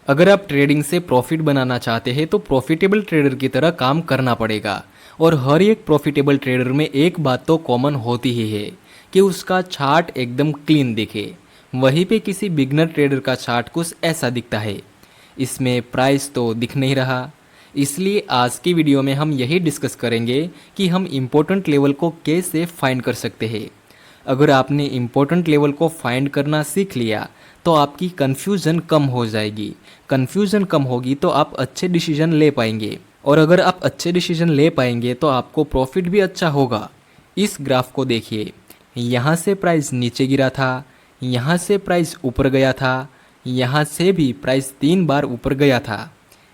अगर आप ट्रेडिंग से प्रॉफिट बनाना चाहते हैं तो प्रॉफिटेबल ट्रेडर की तरह काम करना पड़ेगा। और हर एक प्रॉफिटेबल ट्रेडर में एक बात तो कॉमन होती ही है कि उसका चार्ट एकदम क्लीन दिखे। वहीं पे किसी बिगनर ट्रेडर का चार्ट कुछ ऐसा दिखता है, इसमें प्राइस तो दिख नहीं रहा। इसलिए आज की वीडियो में हम यही डिस्कस करेंगे कि हम इम्पोर्टेंट लेवल को कैसे फाइंड कर सकते हैं। अगर आपने इम्पोर्टेंट लेवल को फाइंड करना सीख लिया तो आपकी कन्फ्यूज़न कम हो जाएगी। कन्फ्यूज़न कम होगी तो आप अच्छे डिसीजन ले पाएंगे, और अगर आप अच्छे डिसीजन ले पाएंगे तो आपको प्रॉफिट भी अच्छा होगा। इस ग्राफ को देखिए, यहाँ से प्राइस नीचे गिरा था, यहाँ से प्राइस ऊपर गया था, यहाँ से भी प्राइस 3 बार ऊपर गया था।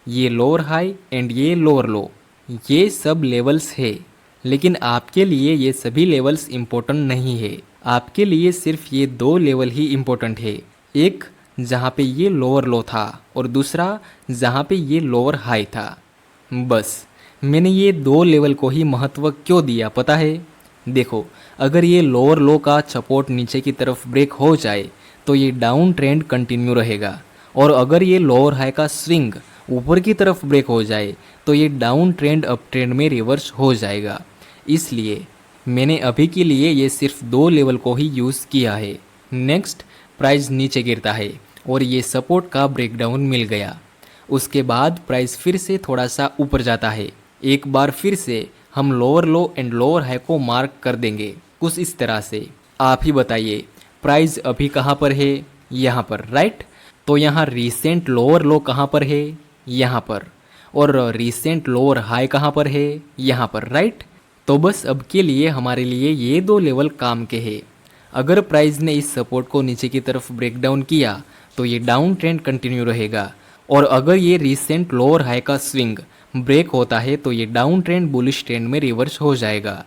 ये लोअर हाई एंड ये लोअर लो, ये सब लेवल्स है। लेकिन आपके लिए ये सभी लेवल्स इम्पोर्टेंट नहीं है। आपके लिए सिर्फ ये 2 लेवल ही इम्पोर्टेंट है। एक जहाँ पे ये लोअर लो था और दूसरा जहाँ पे ये लोअर हाई था। बस मैंने ये 2 लेवल को ही महत्व क्यों दिया पता है? देखो, अगर ये लोअर लो का सपोर्ट नीचे की तरफ ब्रेक हो जाए तो ये डाउन ट्रेंड कंटिन्यू रहेगा, और अगर ये लोअर हाई का स्विंग ऊपर की तरफ ब्रेक हो जाए तो ये डाउन ट्रेंड अप ट्रेंड में रिवर्स हो जाएगा। इसलिए मैंने अभी के लिए ये सिर्फ 2 लेवल को ही यूज़ किया है। नेक्स्ट, प्राइस नीचे गिरता है और ये सपोर्ट का ब्रेकडाउन मिल गया। उसके बाद प्राइस फिर से थोड़ा सा ऊपर जाता है। एक बार फिर से हम lower low and lower high को मार्क कर देंगे कुछ इस तरह से। आप ही बताइए, प्राइस अभी कहाँ पर है? यहाँ पर, राइट? तो यहाँ रीसेंट लोअर लो कहाँ पर है? यहाँ पर। और रीसेंट लोअर हाई कहाँ पर है? यहाँ पर, राइट? तो बस अब के लिए हमारे लिए ये 2 लेवल काम के हैं। अगर प्राइस ने इस सपोर्ट को नीचे की तरफ ब्रेक डाउन किया तो ये डाउन ट्रेंड कंटिन्यू रहेगा, और अगर ये रीसेंट लोअर हाई का स्विंग ब्रेक होता है तो ये डाउन ट्रेंड बुलिश ट्रेंड में रिवर्स हो जाएगा।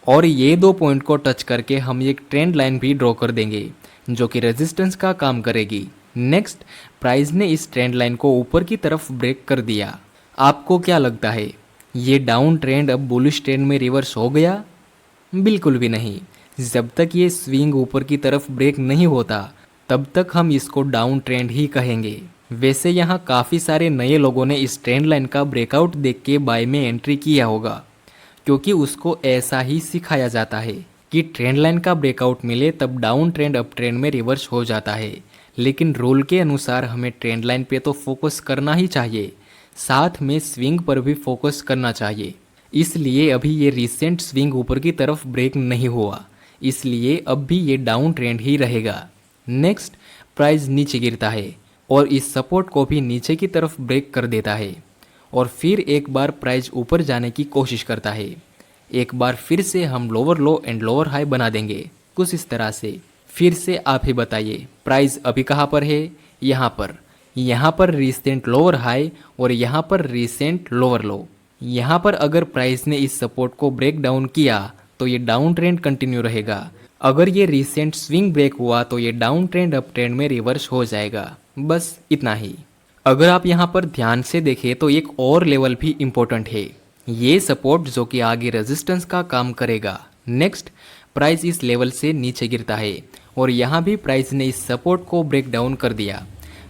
और ये 2 पॉइंट को टच करके हम एक ट्रेंड लाइन भी ड्रॉ कर देंगे जो कि रेजिस्टेंस का काम करेगी। नेक्स्ट, प्राइस ने इस ट्रेंड लाइन को ऊपर की तरफ ब्रेक कर दिया। आपको क्या लगता है, ये डाउन ट्रेंड अब बुलिश ट्रेंड में रिवर्स हो गया? बिल्कुल भी नहीं। जब तक ये स्विंग ऊपर की तरफ ब्रेक नहीं होता तब तक हम इसको डाउन ट्रेंड ही कहेंगे। वैसे यहाँ काफ़ी सारे नए लोगों ने इस ट्रेंड लाइन का ब्रेकआउट देख के बाय में एंट्री किया होगा, क्योंकि उसको ऐसा ही सिखाया जाता है कि ट्रेंड लाइन का ब्रेकआउट मिले तब डाउन ट्रेंड अप ट्रेंड में रिवर्स हो जाता है। लेकिन रूल के अनुसार हमें ट्रेंड लाइन पे तो फोकस करना ही चाहिए, साथ में स्विंग पर भी फोकस करना चाहिए। इसलिए अभी ये रिसेंट स्विंग ऊपर की तरफ ब्रेक नहीं हुआ, इसलिए अब भी ये डाउन ट्रेंड ही रहेगा। नेक्स्ट, प्राइस नीचे गिरता है और इस सपोर्ट को भी नीचे की तरफ ब्रेक कर देता है, और फिर एक बार प्राइस ऊपर जाने की कोशिश करता है। एक बार फिर से हम lower low and lower high बना देंगे कुछ इस तरह से। फिर से आप ही बताइए, प्राइस अभी कहाँ पर है? यहाँ पर। यहाँ पर रिसेंट लोअर हाई और यहाँ पर रिसेंट लोअर लो। यहाँ पर अगर प्राइस ने इस सपोर्ट को ब्रेक डाउन किया तो ये डाउन ट्रेंड कंटिन्यू रहेगा। अगर ये रिसेंट स्विंग ब्रेक हुआ तो ये डाउन ट्रेंड अप ट्रेंड में रिवर्स हो जाएगा। बस इतना ही। अगर आप यहाँ पर ध्यान से देखें तो एक और लेवल भी इम्पोर्टेंट है, ये सपोर्ट जो कि आगे रेजिस्टेंस का काम करेगा। नेक्स्ट, प्राइस इस लेवल से नीचे गिरता है और यहाँ भी प्राइस ने इस सपोर्ट को ब्रेक डाउन कर दिया।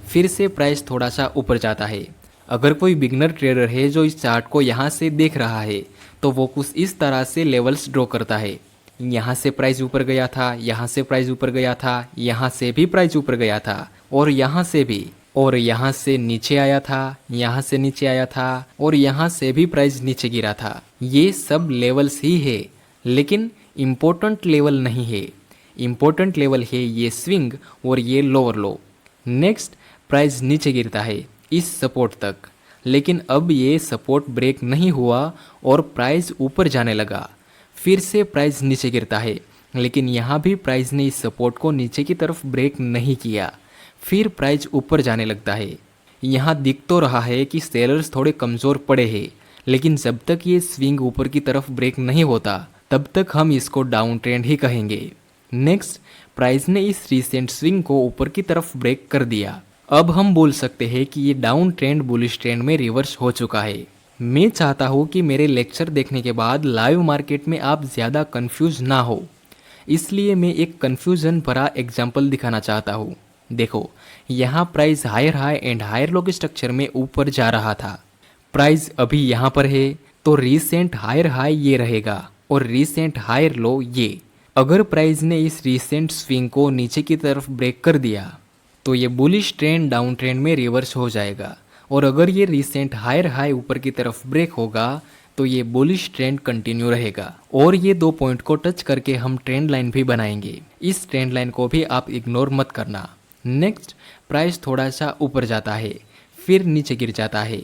फिर से प्राइस थोड़ा सा ऊपर जाता है। अगर कोई बिगनर ट्रेडर है जो इस चार्ट को यहाँ से देख रहा है तो वो कुछ इस तरह से लेवल्स ड्रॉ करता है। यहाँ से प्राइस ऊपर गया था, यहाँ से प्राइस ऊपर गया था, यहाँ से भी प्राइस ऊपर गया था, और यहाँ से भी, और यहाँ से नीचे आया था, यहाँ से नीचे आया था, और यहाँ से भी प्राइस नीचे गिरा था। ये सब लेवल्स ही है, लेकिन इम्पोर्टेंट लेवल नहीं है। इम्पोर्टेंट लेवल है ये स्विंग और ये लोअर लो। नेक्स्ट, प्राइस नीचे गिरता है इस सपोर्ट तक, लेकिन अब ये सपोर्ट ब्रेक नहीं हुआ और प्राइस ऊपर जाने लगा। फिर से प्राइस नीचे गिरता है, लेकिन यहाँ भी प्राइस ने इस सपोर्ट को नीचे की तरफ ब्रेक नहीं किया। फिर प्राइस ऊपर जाने लगता है। यहाँ दिख तो रहा है कि सेलर्स थोड़े कमज़ोर पड़े हैं, लेकिन जब तक ये स्विंग ऊपर की तरफ ब्रेक नहीं होता तब तक हम इसको डाउन ट्रेंड ही कहेंगे। नेक्स्ट, प्राइस ने इस रिसेंट स्विंग को ऊपर की तरफ ब्रेक कर दिया। अब हम बोल सकते हैं कि ये डाउन ट्रेंड बुलिश ट्रेंड में रिवर्स हो चुका है। मैं चाहता हूँ कि मेरे लेक्चर देखने के बाद लाइव मार्केट में आप ज़्यादा कंफ्यूज ना हो, इसलिए मैं एक कन्फ्यूज़न भरा एग्जाम्पल दिखाना चाहता हूँ। देखो, यहाँ price higher high and higher low के स्ट्रक्चर में ऊपर जा रहा था। प्राइस अभी यहाँ पर है तो रीसेंट हायर हाई ये रहेगा और रीसेंट हायर लो ये। अगर प्राइस ने इस रीसेंट स्विंग को नीचे की तरफ ब्रेक कर दिया तो ये बुलिश ट्रेंड डाउन ट्रेंड में रिवर्स हो जाएगा, और अगर ये रीसेंट हायर हाई ऊपर की तरफ ब्रेक होगा तो ये बुलिश ट्रेंड कंटिन्यू रहेगा। और ये 2 पॉइंट को टच करके हम ट्रेंड लाइन भी बनाएंगे, इस ट्रेंड लाइन को भी आप इग्नोर मत करना। नेक्स्ट, प्राइस थोड़ा सा ऊपर जाता है फिर नीचे गिर जाता है।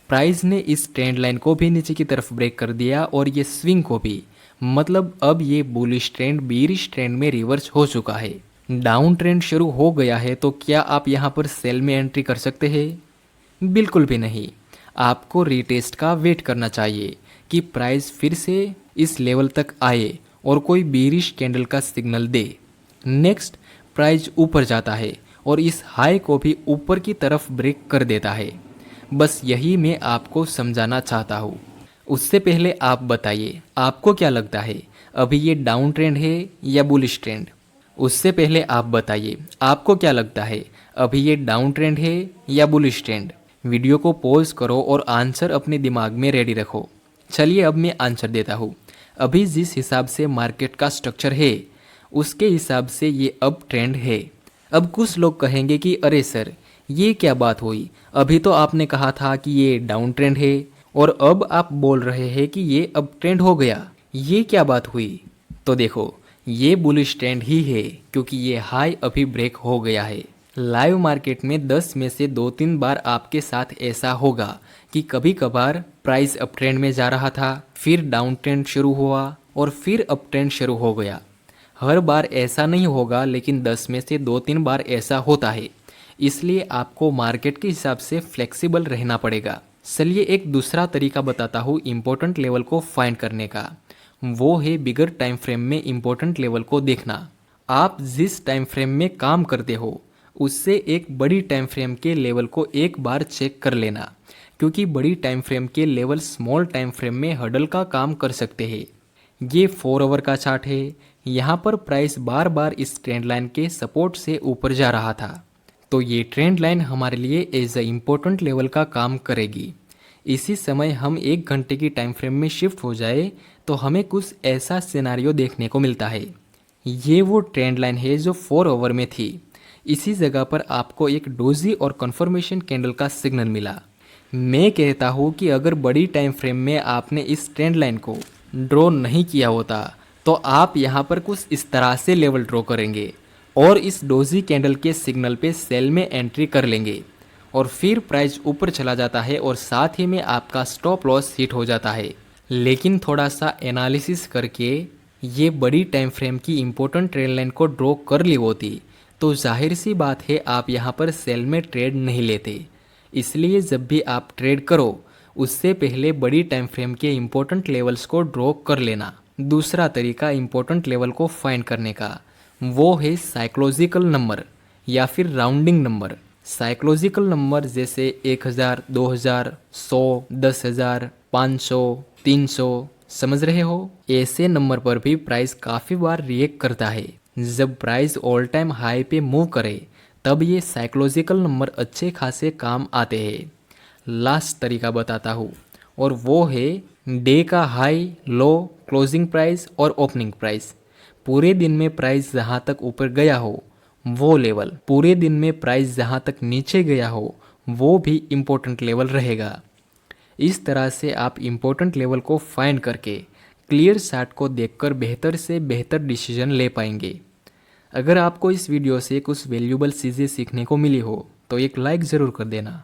प्राइस ने इस ट्रेंड लाइन को भी नीचे की तरफ ब्रेक कर दिया और ये स्विंग को भी, मतलब अब ये बुलिश ट्रेंड बीरिश ट्रेंड में रिवर्स हो चुका है। डाउन ट्रेंड शुरू हो गया है तो क्या आप यहाँ पर सेल में एंट्री कर सकते हैं? बिल्कुल भी नहीं। आपको रीटेस्ट का वेट करना चाहिए कि प्राइस फिर से इस लेवल तक आए और कोई बीरिश कैंडल का सिग्नल दे। नेक्स्ट, प्राइस ऊपर जाता है और इस हाई को भी ऊपर की तरफ ब्रेक कर देता है। बस यही मैं आपको समझाना चाहता हूँ। उससे पहले आप बताइए, आपको क्या लगता है, अभी ये डाउन ट्रेंड है या बुलिश ट्रेंड? उससे पहले आप बताइए, आपको क्या लगता है, अभी ये डाउन ट्रेंड है या बुलिश ट्रेंड? वीडियो को पॉज करो और आंसर अपने दिमाग में रेडी रखो। चलिए अब मैं आंसर देता हूँ। अभी जिस हिसाब से मार्केट का स्ट्रक्चर है उसके हिसाब से ये अब ट्रेंड है। अब कुछ लोग कहेंगे कि अरे सर, ये क्या बात हुई, अभी तो आपने कहा था कि ये डाउन ट्रेंड है और अब आप बोल रहे हैं कि ये अब ट्रेंड हो गया, ये क्या बात हुई? तो देखो, ये बुलिश ट्रेंड ही है क्योंकि ये हाई अभी ब्रेक हो गया है। लाइव मार्केट में 10 में से 2-3 बार आपके साथ ऐसा होगा कि कभी कभार प्राइस अप ट्रेंड में जा रहा था, फिर डाउन ट्रेंड शुरू हुआ और फिर अप ट्रेंड शुरू हो गया। हर बार ऐसा नहीं होगा, लेकिन 10 में से 2-3 बार ऐसा होता है। इसलिए आपको मार्केट के हिसाब से फ्लेक्सिबल रहना पड़ेगा। चलिए एक दूसरा तरीका बताता हूँ इम्पोर्टेंट लेवल को फाइंड करने का। वो है बिगर टाइम फ्रेम में इम्पोर्टेंट लेवल को देखना। आप जिस टाइम फ्रेम में काम करते हो उससे एक बड़ी टाइम फ्रेम के लेवल को एक बार चेक कर लेना, क्योंकि बड़ी टाइम फ्रेम के लेवल स्मॉल टाइम फ्रेम में हडल का काम कर सकते हैं। ये 4 आवर का चार्ट है। यहाँ पर प्राइस बार बार इस ट्रेंड लाइन के सपोर्ट से ऊपर जा रहा था, तो ये ट्रेंड लाइन हमारे लिए एज अ इम्पोर्टेंट लेवल का काम करेगी। इसी समय हम 1 घंटे की टाइम फ्रेम में शिफ्ट हो जाए तो हमें कुछ ऐसा सिनेरियो देखने को मिलता है। ये वो ट्रेंड लाइन है जो 4 आवर में थी। इसी जगह पर आपको एक डोजी और कन्फर्मेशन कैंडल का सिग्नल मिला। मैं कहता हूँ कि अगर बड़ी टाइम फ्रेम में आपने इस ट्रेंड लाइन को ड्रॉ नहीं किया होता तो आप यहाँ पर कुछ इस तरह से लेवल ड्रॉ करेंगे और इस डोजी कैंडल के सिग्नल पे सेल में एंट्री कर लेंगे और फिर प्राइस ऊपर चला जाता है और साथ ही में आपका स्टॉप लॉस हिट हो जाता है। लेकिन थोड़ा सा एनालिसिस करके ये बड़ी टाइम फ्रेम की इम्पोर्टेंट ट्रेंड लाइन को ड्रॉ कर ली होती तो जाहिर सी बात है आप यहाँ पर सेल में ट्रेड नहीं लेते। इसलिए जब भी आप ट्रेड करो उससे पहले बड़ी टाइम फ्रेम के इम्पोर्टेंट लेवल्स को ड्रॉ कर लेना। दूसरा तरीका इम्पोर्टेंट लेवल को फाइंड करने का वो है साइकोलॉजिकल नंबर या फिर राउंडिंग नंबर। साइकोलॉजिकल नंबर जैसे 1000, 2000, 100, 10,000, 500, 300, समझ रहे हो? ऐसे नंबर पर भी प्राइस काफ़ी बार रिएक्ट करता है। जब प्राइस ऑल टाइम हाई पे मूव करे तब ये साइकोलॉजिकल नंबर अच्छे खासे काम आते हैं। लास्ट तरीका बताता हूँ और वो है डे का हाई, लो, क्लोजिंग प्राइस और ओपनिंग प्राइस। पूरे दिन में प्राइस जहाँ तक ऊपर गया हो वो लेवल, पूरे दिन में प्राइस जहाँ तक नीचे गया हो वो भी इम्पोर्टेंट लेवल रहेगा। इस तरह से आप इम्पोर्टेंट लेवल को फाइंड करके क्लियर चार्ट को देखकर बेहतर से बेहतर डिसीजन ले पाएंगे। अगर आपको इस वीडियो से कुछ वैल्यूएबल चीज़ें सीखने को मिली हो तो एक लाइक ज़रूर कर देना।